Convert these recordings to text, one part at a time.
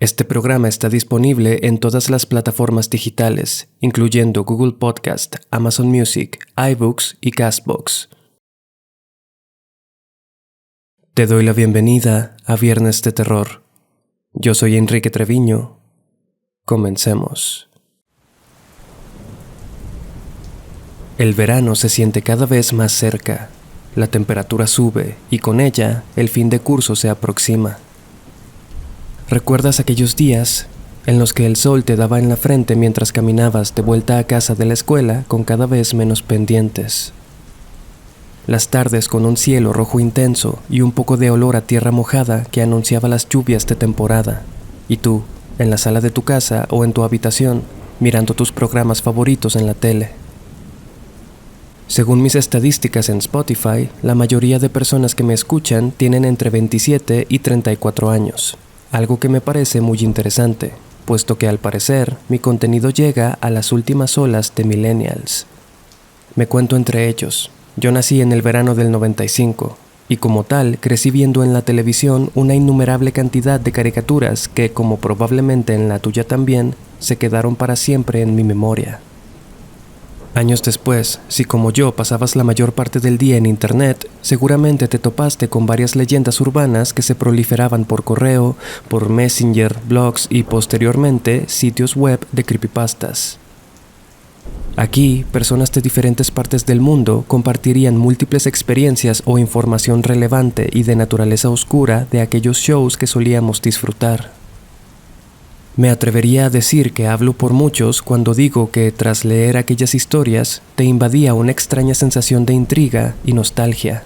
Este programa está disponible en todas las plataformas digitales, incluyendo Google Podcast, Amazon Music, iBooks y Castbox. Te doy la bienvenida a Viernes de Terror. Yo soy Enrique Treviño. Comencemos. El verano se siente cada vez más cerca. La temperatura sube y con ella el fin de curso se aproxima. ¿Recuerdas aquellos días en los que el sol te daba en la frente mientras caminabas de vuelta a casa de la escuela con cada vez menos pendientes? Las tardes con un cielo rojo intenso y un poco de olor a tierra mojada que anunciaba las lluvias de temporada, y tú, en la sala de tu casa o en tu habitación, mirando tus programas favoritos en la tele. Según mis estadísticas en Spotify, la mayoría de personas que me escuchan tienen entre 27 y 34 años. Algo que me parece muy interesante, puesto que al parecer mi contenido llega a las últimas olas de millennials. Me cuento entre ellos. Yo nací en el verano del 95, y como tal crecí viendo en la televisión una innumerable cantidad de caricaturas que, como probablemente en la tuya también, se quedaron para siempre en mi memoria. Años después, si como yo pasabas la mayor parte del día en internet, seguramente te topaste con varias leyendas urbanas que se proliferaban por correo, por Messenger, blogs y posteriormente sitios web de creepypastas. Aquí, personas de diferentes partes del mundo compartirían múltiples experiencias o información relevante y de naturaleza oscura de aquellos shows que solíamos disfrutar. Me atrevería a decir que hablo por muchos cuando digo que tras leer aquellas historias te invadía una extraña sensación de intriga y nostalgia.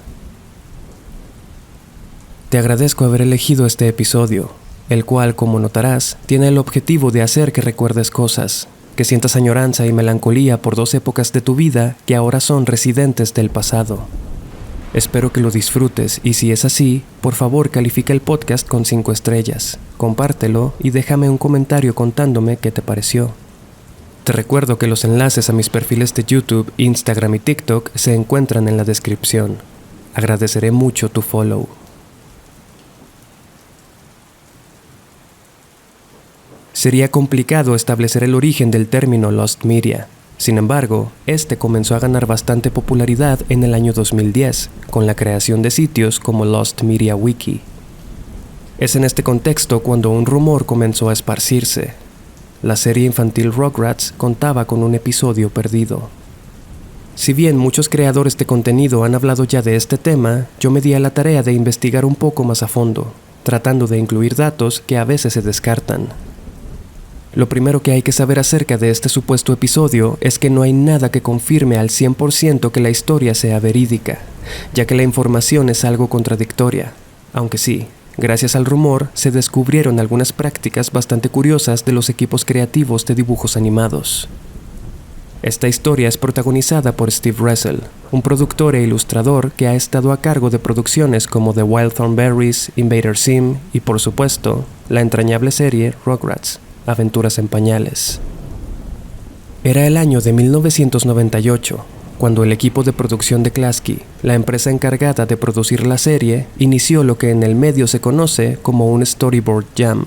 Te agradezco haber elegido este episodio, el cual, como notarás, tiene el objetivo de hacer que recuerdes cosas, que sientas añoranza y melancolía por dos épocas de tu vida que ahora son residentes del pasado. Espero que lo disfrutes y si es así, por favor califica el podcast con 5 estrellas, compártelo y déjame un comentario contándome qué te pareció. Te recuerdo que los enlaces a mis perfiles de YouTube, Instagram y TikTok se encuentran en la descripción. Agradeceré mucho tu follow. Sería complicado establecer el origen del término Lost Media. Sin embargo, este comenzó a ganar bastante popularidad en el año 2010, con la creación de sitios como Lost Media Wiki. Es en este contexto cuando un rumor comenzó a esparcirse. La serie infantil Rugrats contaba con un episodio perdido. Si bien muchos creadores de contenido han hablado ya de este tema, yo me di a la tarea de investigar un poco más a fondo, tratando de incluir datos que a veces se descartan. Lo primero que hay que saber acerca de este supuesto episodio es que no hay nada que confirme al 100% que la historia sea verídica, ya que la información es algo contradictoria, aunque sí, gracias al rumor se descubrieron algunas prácticas bastante curiosas de los equipos creativos de dibujos animados. Esta historia es protagonizada por Steve Russell, un productor e ilustrador que ha estado a cargo de producciones como The Wild Thornberrys, Invader Sim y, por supuesto, la entrañable serie Rugrats. Aventuras en pañales. Era el año de 1998, cuando el equipo de producción de Klasky, la empresa encargada de producir la serie, inició lo que en el medio se conoce como un Storyboard Jam.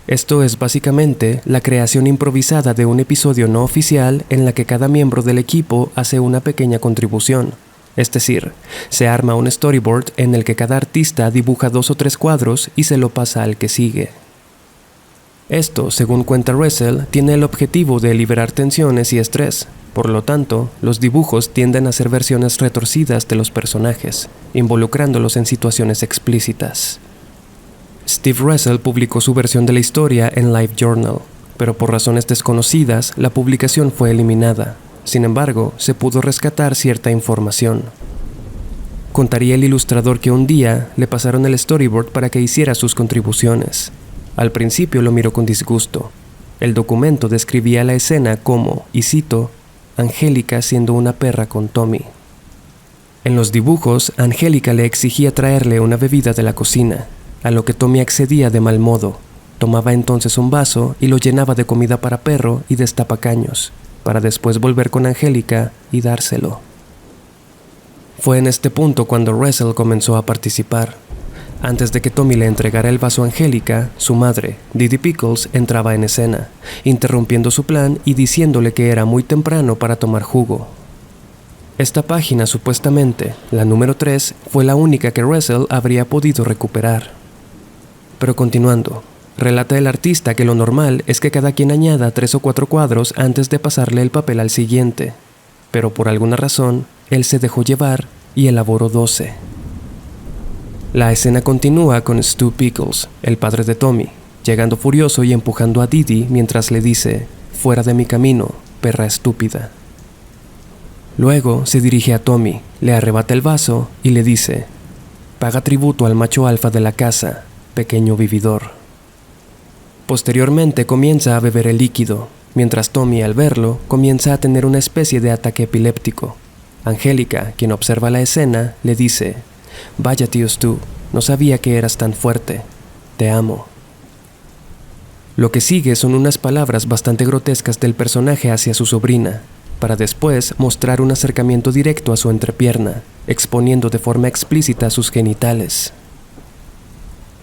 Esto es básicamente la creación improvisada de un episodio no oficial en la que cada miembro del equipo hace una pequeña contribución. Es decir, se arma un storyboard en el que cada artista dibuja 2 o 3 cuadros y se lo pasa al que sigue. Esto, según cuenta Russell, tiene el objetivo de liberar tensiones y estrés. Por lo tanto, los dibujos tienden a ser versiones retorcidas de los personajes, involucrándolos en situaciones explícitas. Steve Russell publicó su versión de la historia en LiveJournal, pero por razones desconocidas, la publicación fue eliminada. Sin embargo, se pudo rescatar cierta información. Contaría el ilustrador que un día le pasaron el storyboard para que hiciera sus contribuciones. Al principio lo miró con disgusto. El documento describía la escena como, y cito, Angélica siendo una perra con Tommy. En los dibujos, Angélica le exigía traerle una bebida de la cocina, a lo que Tommy accedía de mal modo. Tomaba entonces un vaso y lo llenaba de comida para perro y destapacaños, para después volver con Angélica y dárselo. Fue en este punto cuando Russell comenzó a participar. Antes de que Tommy le entregara el vaso a Angélica, su madre, Didi Pickles, entraba en escena, interrumpiendo su plan y diciéndole que era muy temprano para tomar jugo. Esta página, supuestamente, la número 3, fue la única que Russell habría podido recuperar. Pero continuando, relata el artista que lo normal es que cada quien añada 3 o 4 cuadros antes de pasarle el papel al siguiente, pero por alguna razón, él se dejó llevar y elaboró 12. La escena continúa con Stu Pickles, el padre de Tommy, llegando furioso y empujando a Didi mientras le dice: «Fuera de mi camino, perra estúpida». Luego se dirige a Tommy, le arrebata el vaso y le dice: «Paga tributo al macho alfa de la casa, pequeño vividor». Posteriormente comienza a beber el líquido, mientras Tommy, al verlo, comienza a tener una especie de ataque epiléptico. Angélica, quien observa la escena, le dice: «Vaya tío Stu, no sabía que eras tan fuerte. Te amo». Lo que sigue son unas palabras bastante grotescas del personaje hacia su sobrina, para después mostrar un acercamiento directo a su entrepierna, exponiendo de forma explícita sus genitales.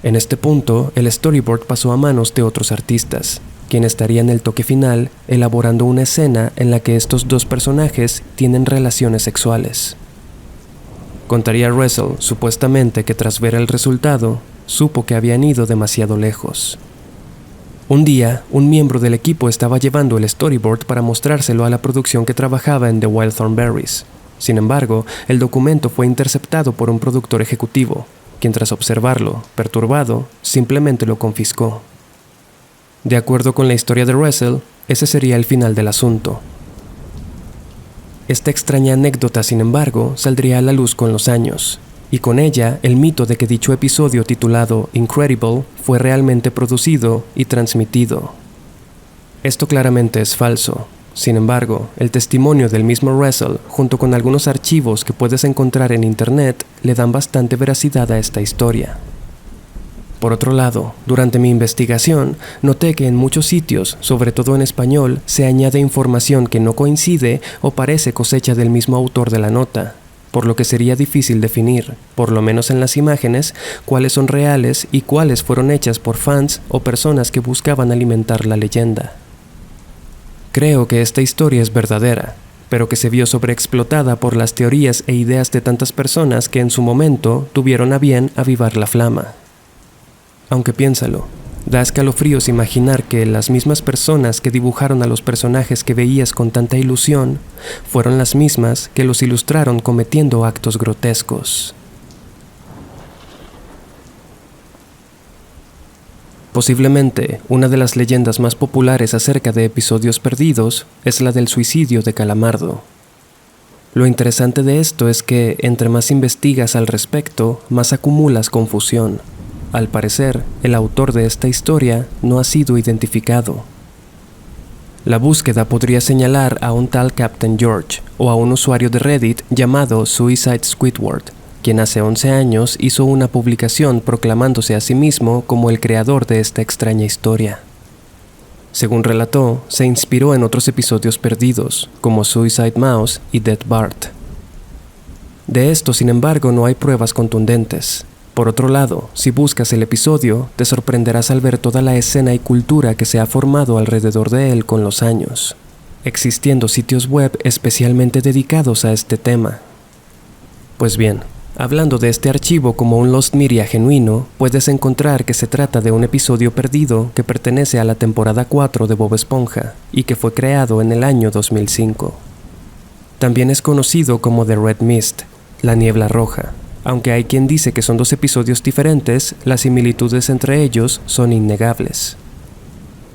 En este punto, el storyboard pasó a manos de otros artistas, quien estaría en el toque final elaborando una escena en la que estos dos personajes tienen relaciones sexuales. Contaría Russell, supuestamente, que tras ver el resultado, supo que habían ido demasiado lejos. Un día, un miembro del equipo estaba llevando el storyboard para mostrárselo a la producción que trabajaba en The Wild Thornberrys. Sin embargo, el documento fue interceptado por un productor ejecutivo, quien tras observarlo, perturbado, simplemente lo confiscó. De acuerdo con la historia de Russell, ese sería el final del asunto. Esta extraña anécdota, sin embargo, saldría a la luz con los años, y con ella el mito de que dicho episodio titulado Incredible fue realmente producido y transmitido. Esto claramente es falso. Sin embargo, el testimonio del mismo Russell, junto con algunos archivos que puedes encontrar en internet, le dan bastante veracidad a esta historia. Por otro lado, durante mi investigación, noté que en muchos sitios, sobre todo en español, se añade información que no coincide o parece cosecha del mismo autor de la nota, por lo que sería difícil definir, por lo menos en las imágenes, cuáles son reales y cuáles fueron hechas por fans o personas que buscaban alimentar la leyenda. Creo que esta historia es verdadera, pero que se vio sobreexplotada por las teorías e ideas de tantas personas que en su momento tuvieron a bien avivar la flama. Aunque piénsalo, da escalofríos imaginar que las mismas personas que dibujaron a los personajes que veías con tanta ilusión fueron las mismas que los ilustraron cometiendo actos grotescos. Posiblemente, una de las leyendas más populares acerca de episodios perdidos es la del suicidio de Calamardo. Lo interesante de esto es que, entre más investigas al respecto, más acumulas confusión. Al parecer, el autor de esta historia no ha sido identificado. La búsqueda podría señalar a un tal Captain George o a un usuario de Reddit llamado Suicide Squidward, quien hace 11 años hizo una publicación proclamándose a sí mismo como el creador de esta extraña historia. Según relató, se inspiró en otros episodios perdidos, como Suicide Mouse y Dead Bart. De esto, sin embargo, no hay pruebas contundentes. Por otro lado, si buscas el episodio, te sorprenderás al ver toda la escena y cultura que se ha formado alrededor de él con los años, existiendo sitios web especialmente dedicados a este tema. Pues bien, hablando de este archivo como un Lost Media genuino, puedes encontrar que se trata de un episodio perdido que pertenece a la temporada 4 de Bob Esponja y que fue creado en el año 2005. También es conocido como The Red Mist, la niebla roja. Aunque hay quien dice que son dos episodios diferentes, las similitudes entre ellos son innegables.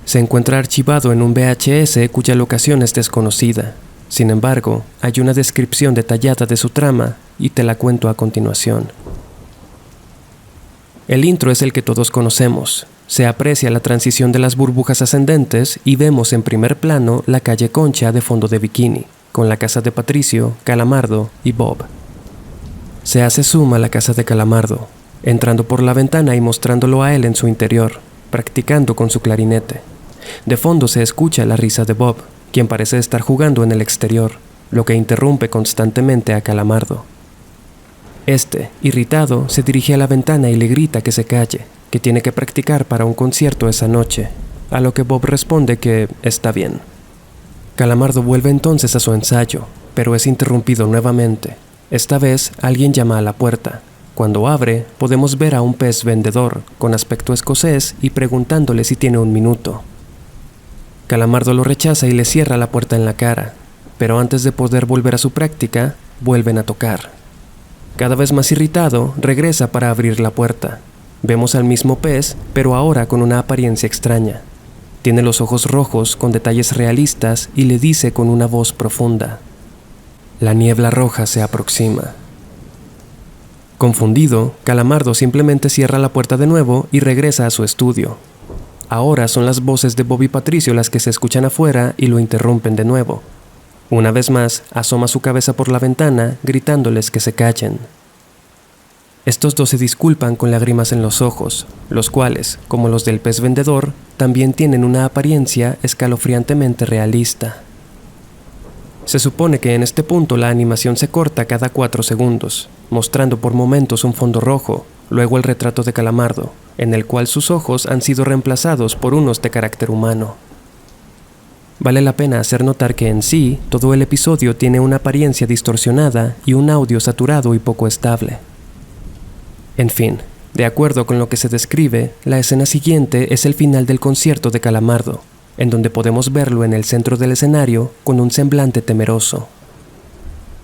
Se encuentra archivado en un VHS cuya locación es desconocida. Sin embargo, hay una descripción detallada de su trama y te la cuento a continuación. El intro es el que todos conocemos. Se aprecia la transición de las burbujas ascendentes y vemos en primer plano la calle Concha de fondo de bikini, con la casa de Patricio, Calamardo y Bob. Se hace zoom a la casa de Calamardo, entrando por la ventana y mostrándolo a él en su interior, practicando con su clarinete. De fondo se escucha la risa de Bob, quien parece estar jugando en el exterior, lo que interrumpe constantemente a Calamardo. Irritado, se dirige a la ventana y le grita que se calle, que tiene que practicar para un concierto esa noche, a lo que Bob responde que está bien. Calamardo vuelve entonces a su ensayo, pero es interrumpido nuevamente. Esta vez alguien llama a la puerta. Cuando abre, podemos ver a un pez vendedor con aspecto escocés y preguntándole si tiene un minuto. Calamardo lo rechaza y le cierra la puerta en la cara, pero antes de poder volver a su práctica, vuelven a tocar. Cada vez más irritado, regresa para abrir la puerta. Vemos al mismo pez, pero ahora con una apariencia extraña. Tiene los ojos rojos con detalles realistas y le dice con una voz profunda: «La niebla roja se aproxima». Confundido, Calamardo simplemente cierra la puerta de nuevo y regresa a su estudio. Ahora son las voces de Bob y Patricio las que se escuchan afuera y lo interrumpen de nuevo. Una vez más, asoma su cabeza por la ventana, gritándoles que se callen. Estos dos se disculpan con lágrimas en los ojos, los cuales, como los del pez vendedor, también tienen una apariencia escalofriantemente realista. Se supone que en este punto la animación se corta cada 4 segundos, mostrando por momentos un fondo rojo, luego el retrato de Calamardo, en el cual sus ojos han sido reemplazados por unos de carácter humano. Vale la pena hacer notar que en sí, todo el episodio tiene una apariencia distorsionada y un audio saturado y poco estable. En fin, de acuerdo con lo que se describe, la escena siguiente es el final del concierto de Calamardo, en donde podemos verlo en el centro del escenario con un semblante temeroso.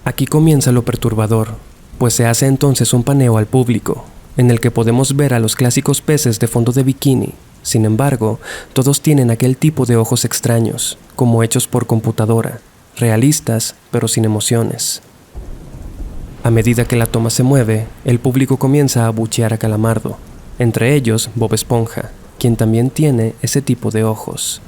Aquí comienza lo perturbador, pues se hace entonces un paneo al público, en el que podemos ver a los clásicos peces de fondo de bikini. Sin embargo, todos tienen aquel tipo de ojos extraños, como hechos por computadora, realistas pero sin emociones. A medida que la toma se mueve, el público comienza a abuchear a Calamardo, entre ellos Bob Esponja, quien también tiene ese tipo de ojos.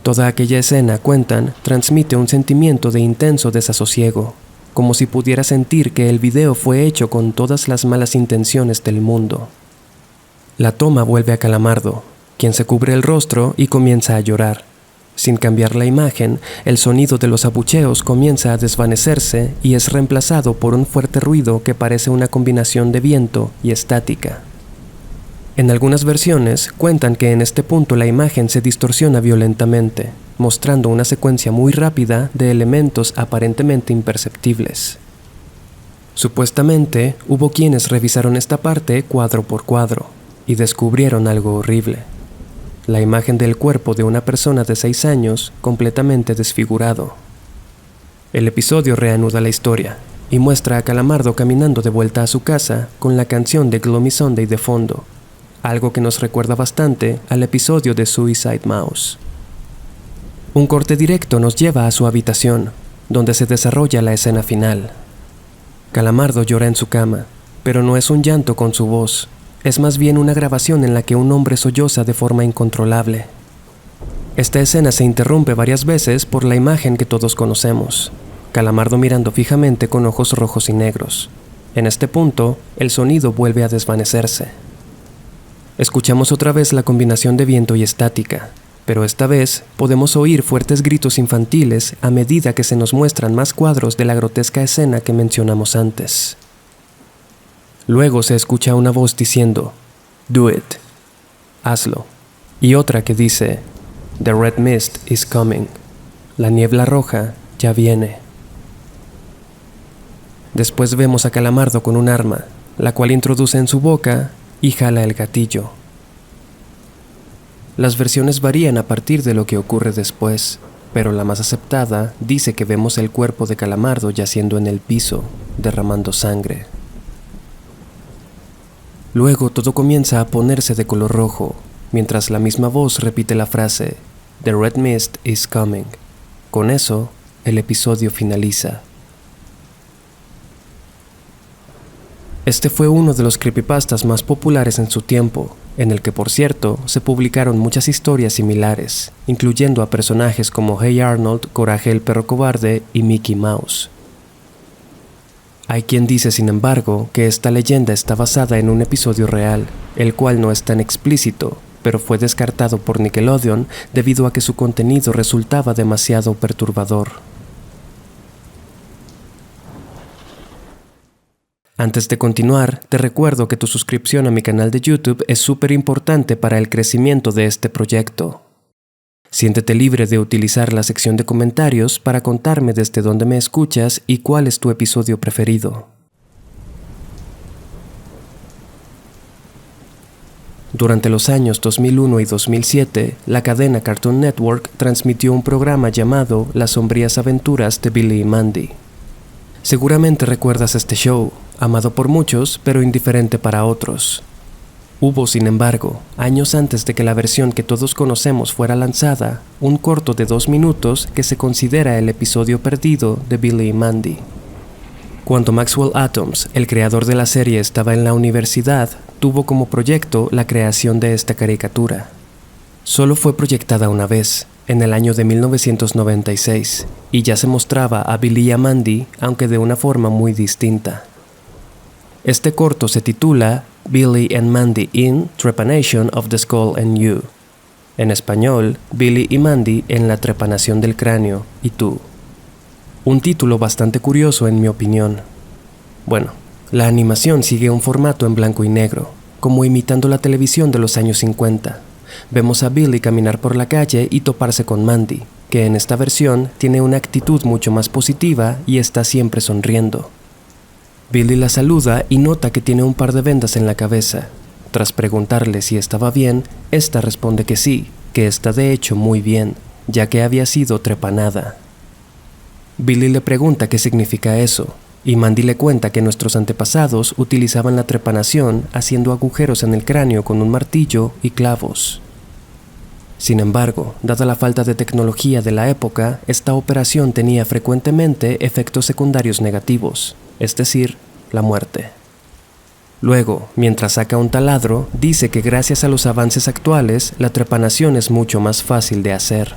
Toda aquella escena, cuentan, transmite un sentimiento de intenso desasosiego, como si pudiera sentir que el video fue hecho con todas las malas intenciones del mundo. La toma vuelve a Calamardo, quien se cubre el rostro y comienza a llorar. Sin cambiar la imagen, el sonido de los abucheos comienza a desvanecerse y es reemplazado por un fuerte ruido que parece una combinación de viento y estática. En algunas versiones cuentan que en este punto la imagen se distorsiona violentamente, mostrando una secuencia muy rápida de elementos aparentemente imperceptibles. Supuestamente, hubo quienes revisaron esta parte cuadro por cuadro y descubrieron algo horrible: la imagen del cuerpo de una persona de 6 años completamente desfigurado. El episodio reanuda la historia y muestra a Calamardo caminando de vuelta a su casa con la canción de Gloomy Sunday de fondo, algo que nos recuerda bastante al episodio de Suicide Mouse. Un corte directo nos lleva a su habitación, donde se desarrolla la escena final. Calamardo llora en su cama, pero no es un llanto con su voz, es más bien una grabación en la que un hombre solloza de forma incontrolable. Esta escena se interrumpe varias veces por la imagen que todos conocemos: Calamardo mirando fijamente con ojos rojos y negros. En este punto, el sonido vuelve a desvanecerse. Escuchamos otra vez la combinación de viento y estática, pero esta vez podemos oír fuertes gritos infantiles a medida que se nos muestran más cuadros de la grotesca escena que mencionamos antes. Luego se escucha una voz diciendo: "Do it", hazlo, y otra que dice: "The red mist is coming", la niebla roja ya viene. Después vemos a Calamardo con un arma, la cual introduce en su boca y jala el gatillo. Las versiones varían a partir de lo que ocurre después, pero la más aceptada dice que vemos el cuerpo de Calamardo yaciendo en el piso, derramando sangre. Luego todo comienza a ponerse de color rojo, mientras la misma voz repite la frase: "The red mist is coming". Con eso, el episodio finaliza. Este fue uno de los creepypastas más populares en su tiempo, en el que, por cierto, se publicaron muchas historias similares, incluyendo a personajes como Hey Arnold, Coraje el perro cobarde y Mickey Mouse. Hay quien dice, sin embargo, que esta leyenda está basada en un episodio real, el cual no es tan explícito, pero fue descartado por Nickelodeon debido a que su contenido resultaba demasiado perturbador. Antes de continuar, te recuerdo que tu suscripción a mi canal de YouTube es súper importante para el crecimiento de este proyecto. Siéntete libre de utilizar la sección de comentarios para contarme desde dónde me escuchas y cuál es tu episodio preferido. Durante los años 2001 y 2007, la cadena Cartoon Network transmitió un programa llamado Las sombrías aventuras de Billy y Mandy. Seguramente recuerdas este show, amado por muchos, pero indiferente para otros. Hubo, sin embargo, años antes de que la versión que todos conocemos fuera lanzada, un corto de 2 minutos que se considera el episodio perdido de Billy y Mandy. Cuando Maxwell Atoms, el creador de la serie, estaba en la universidad, tuvo como proyecto la creación de esta caricatura. Solo fue proyectada una vez, en el año de 1996, y ya se mostraba a Billy y a Mandy, aunque de una forma muy distinta. Este corto se titula Billy and Mandy in Trepanation of the Skull and You. En español, Billy y Mandy en la trepanación del cráneo y tú. Un título bastante curioso en mi opinión. Bueno, la animación sigue un formato en blanco y negro, como imitando la televisión de los años 50. Vemos a Billy caminar por la calle y toparse con Mandy, que en esta versión tiene una actitud mucho más positiva y está siempre sonriendo. Billy la saluda y nota que tiene un par de vendas en la cabeza. Tras preguntarle si estaba bien, esta responde que sí, que está de hecho muy bien, ya que había sido trepanada. Billy le pregunta qué significa eso, y Mandy le cuenta que nuestros antepasados utilizaban la trepanación haciendo agujeros en el cráneo con un martillo y clavos. Sin embargo, dada la falta de tecnología de la época, esta operación tenía frecuentemente efectos secundarios negativos, es decir, la muerte. Luego, mientras saca un taladro, dice que gracias a los avances actuales, la trepanación es mucho más fácil de hacer.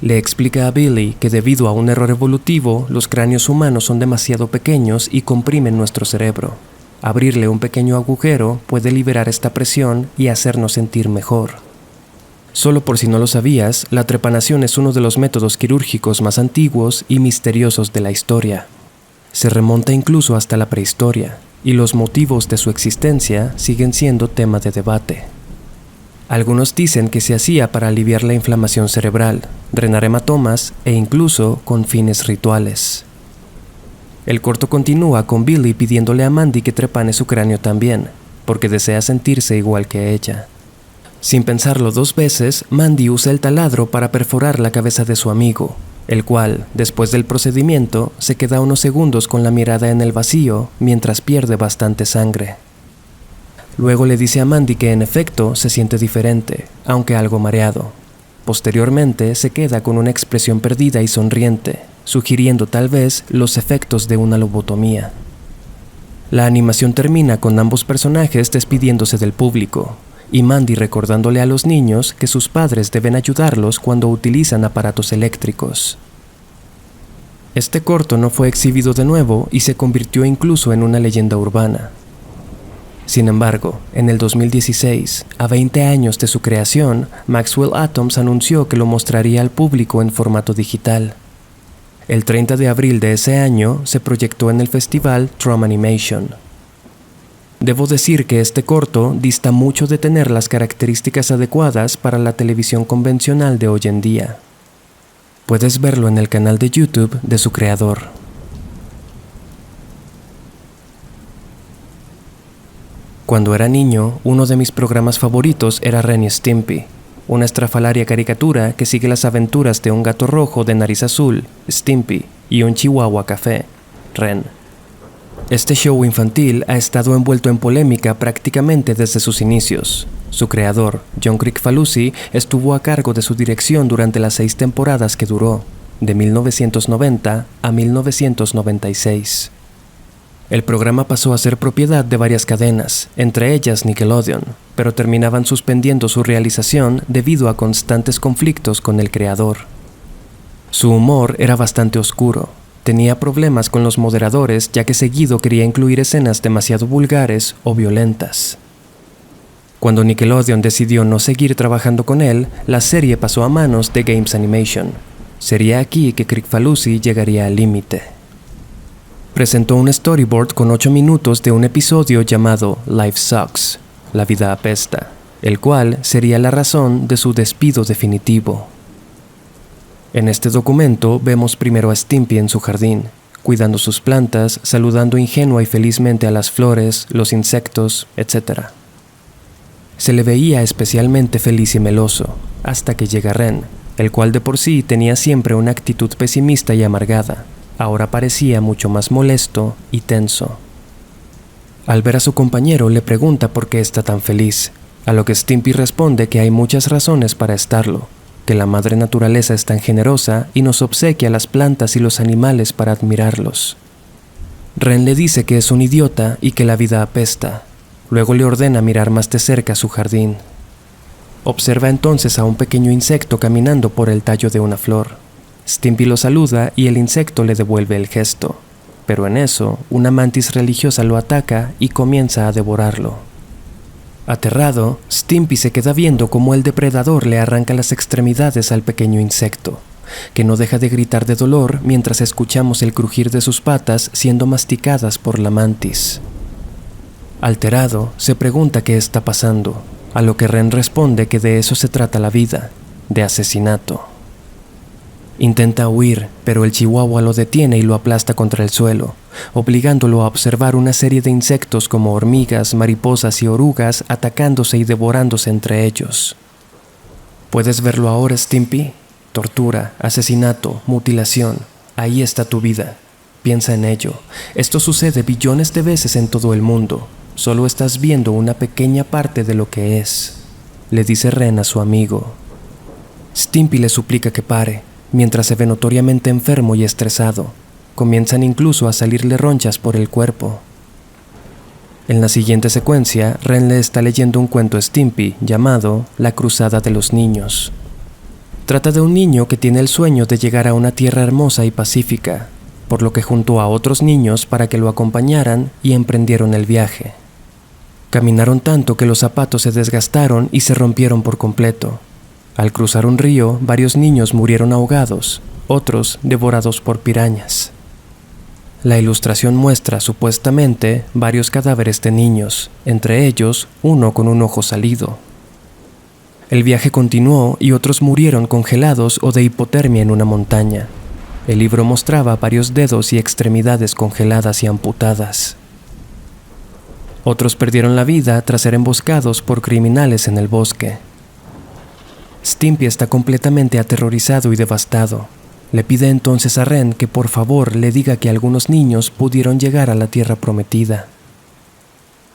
Le explica a Billy que debido a un error evolutivo, los cráneos humanos son demasiado pequeños y comprimen nuestro cerebro. Abrirle un pequeño agujero puede liberar esta presión y hacernos sentir mejor. Solo por si no lo sabías, la trepanación es uno de los métodos quirúrgicos más antiguos y misteriosos de la historia. Se remonta incluso hasta la prehistoria, y los motivos de su existencia siguen siendo tema de debate. Algunos dicen que se hacía para aliviar la inflamación cerebral, drenar hematomas e incluso con fines rituales. El corto continúa con Billy pidiéndole a Mandy que trepane su cráneo también, porque desea sentirse igual que ella. Sin pensarlo 2 veces, Mandy usa el taladro para perforar la cabeza de su amigo, el cual, después del procedimiento, se queda unos segundos con la mirada en el vacío mientras pierde bastante sangre. Luego le dice a Mandy que en efecto se siente diferente, aunque algo mareado. Posteriormente se queda con una expresión perdida y sonriente, sugiriendo tal vez los efectos de una lobotomía. La animación termina con ambos personajes despidiéndose del público, y Mandy recordándole a los niños que sus padres deben ayudarlos cuando utilizan aparatos eléctricos. Este corto no fue exhibido de nuevo y se convirtió incluso en una leyenda urbana. Sin embargo, en el 2016, a 20 años de su creación, Maxwell Atoms anunció que lo mostraría al público en formato digital. El 30 de abril de ese año se proyectó en el festival Trum Animation. Debo decir que este corto dista mucho de tener las características adecuadas para la televisión convencional de hoy en día. Puedes verlo en el canal de YouTube de su creador. Cuando era niño, uno de mis programas favoritos era Ren y Stimpy, una estrafalaria caricatura que sigue las aventuras de un gato rojo de nariz azul, Stimpy, y un chihuahua café, Ren. Este show infantil ha estado envuelto en polémica prácticamente desde sus inicios. Su creador, John Kricfalusi, estuvo a cargo de su dirección durante las 6 temporadas que duró, de 1990 a 1996. El programa pasó a ser propiedad de varias cadenas, entre ellas Nickelodeon, pero terminaban suspendiendo su realización debido a constantes conflictos con el creador. Su humor era bastante oscuro. Tenía problemas con los moderadores ya que seguido quería incluir escenas demasiado vulgares o violentas. Cuando Nickelodeon decidió no seguir trabajando con él, la serie pasó a manos de Games Animation. Sería aquí que Kricfalusi llegaría al límite. presentó un storyboard con 8 minutos de un episodio llamado Life Sucks, La vida apesta, el cual sería la razón de su despido definitivo. En este documento vemos primero a Stimpy en su jardín, cuidando sus plantas, saludando ingenua y felizmente a las flores, los insectos, etc. Se le veía especialmente feliz y meloso, hasta que llega Ren, el cual de por sí tenía siempre una actitud pesimista y amargada. Ahora parecía mucho más molesto y tenso. Al ver a su compañero le pregunta por qué está tan feliz, a lo que Stimpy responde que hay muchas razones para estarlo, que la madre naturaleza es tan generosa y nos obsequia las plantas y los animales para admirarlos. Ren le dice que es un idiota y que la vida apesta. Luego le ordena mirar más de cerca su jardín. Observa entonces a un pequeño insecto caminando por el tallo de una flor. Stimpy lo saluda y el insecto le devuelve el gesto, pero en eso una mantis religiosa lo ataca y comienza a devorarlo. Aterrado, Stimpy se queda viendo cómo el depredador le arranca las extremidades al pequeño insecto, que no deja de gritar de dolor mientras escuchamos el crujir de sus patas siendo masticadas por la mantis. Alterado, se pregunta qué está pasando, a lo que Ren responde que de eso se trata la vida, de asesinato. Intenta huir, pero el chihuahua lo detiene y lo aplasta contra el suelo, obligándolo a observar una serie de insectos como hormigas, mariposas y orugas atacándose y devorándose entre ellos. ¿Puedes verlo ahora, Stimpy? Tortura, asesinato, mutilación. Ahí está tu vida. Piensa en ello. Esto sucede billones de veces en todo el mundo. Solo estás viendo una pequeña parte de lo que es, le dice Ren a su amigo. Stimpy le suplica que pare, mientras se ve notoriamente enfermo y estresado. Comienzan incluso a salirle ronchas por el cuerpo. En la siguiente secuencia, Ren le está leyendo un cuento a Stimpy llamado La Cruzada de los Niños. Trata de un niño que tiene el sueño de llegar a una tierra hermosa y pacífica, por lo que juntó a otros niños para que lo acompañaran y emprendieron el viaje. Caminaron tanto que los zapatos se desgastaron y se rompieron por completo. Al cruzar un río, varios niños murieron ahogados, otros devorados por pirañas. La ilustración muestra, supuestamente, varios cadáveres de niños, entre ellos uno con un ojo salido. El viaje continuó y otros murieron congelados o de hipotermia en una montaña. El libro mostraba varios dedos y extremidades congeladas y amputadas. Otros perdieron la vida tras ser emboscados por criminales en el bosque. Stimpy está completamente aterrorizado y devastado. Le pide entonces a Ren que por favor le diga que algunos niños pudieron llegar a la tierra prometida.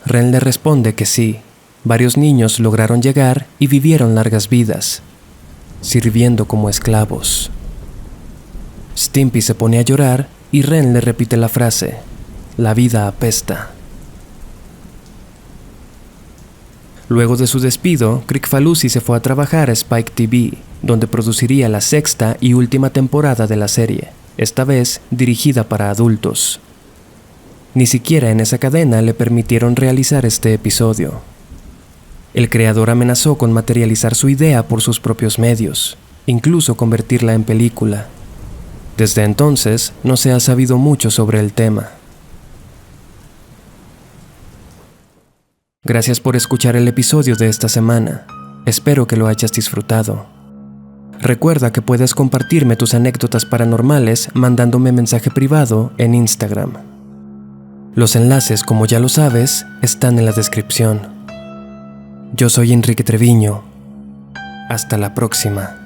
Ren le responde que sí, varios niños lograron llegar y vivieron largas vidas, sirviendo como esclavos. Stimpy se pone a llorar y Ren le repite la frase, la vida apesta. Luego de su despido, Kricfalusi se fue a trabajar a Spike TV, donde produciría la 6ª y última temporada de la serie, esta vez dirigida para adultos. Ni siquiera en esa cadena le permitieron realizar este episodio. El creador amenazó con materializar su idea por sus propios medios, incluso convertirla en película. Desde entonces, no se ha sabido mucho sobre el tema. Gracias por escuchar el episodio de esta semana. Espero que lo hayas disfrutado. Recuerda que puedes compartirme tus anécdotas paranormales mandándome mensaje privado en Instagram. Los enlaces, como ya lo sabes, están en la descripción. Yo soy Enrique Treviño. Hasta la próxima.